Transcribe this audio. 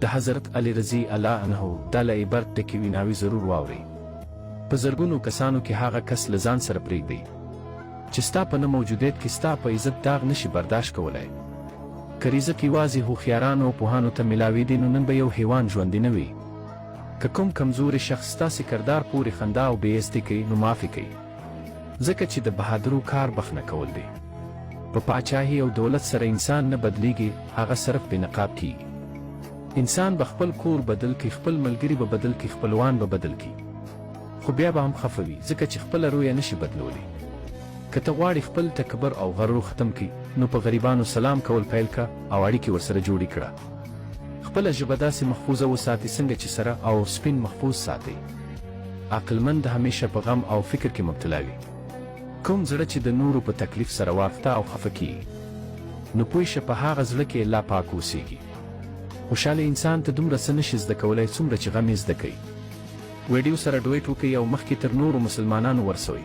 د حضرت علی رضی الله عنه دا له عبرت ډکې ویناوې ضرور واورئ. په زرګونو کسانو کې هغه کس له ځان سره پرېږدئ چې ستا په نه موجودیت کې ستا په عزت داغ نشي برداشت کولی. که رزق یوازې هوښیارانو او پوهانو ته میلاوېدی نو نن به یو حیوان ژوندی نه وي. که کوم کمزوري شخص ستاسې کردار پورې خندا او بېعزتي کوي نو معافي کوي، ځکه چې د بهادرو کار بخښنه کول دی. په پاچاهي او دولت سره انسان نه بدلیږي، هغه صرف بې نقاب کیږي. انسان به خپل کور بدل کړي، خپل ملګري به بدل کړي، خپلوان به بدل کړي، خو بیا به هم خفه وي ځکه چې خپله رویه نشي بدلولی. که ته غواړې خپل تکبر او غرور ختم کړي نو په غریبانو سلام کول پیل کړه او اړیکې ورسره جوړې کړه. خپله ژبه داسې محفوظه وساتئ څنګه چې سره او سپین محفوظ ساتئ. عقلمند همیشه په غم او فکر کې مبتلا وي. کوم زړه چې د نورو په تکلیف سره وارخطا او خفه کیږي نو پوه شه په هغه زړه کې الله پاک اوسیږي. خوشحاله انسان ته دومره څه نشي زده کولی څومره چې غم یې زده کوي. ویډیو سره ډویټ وکړئ او مخکې تر نورو مسلمانانو ورسوئ.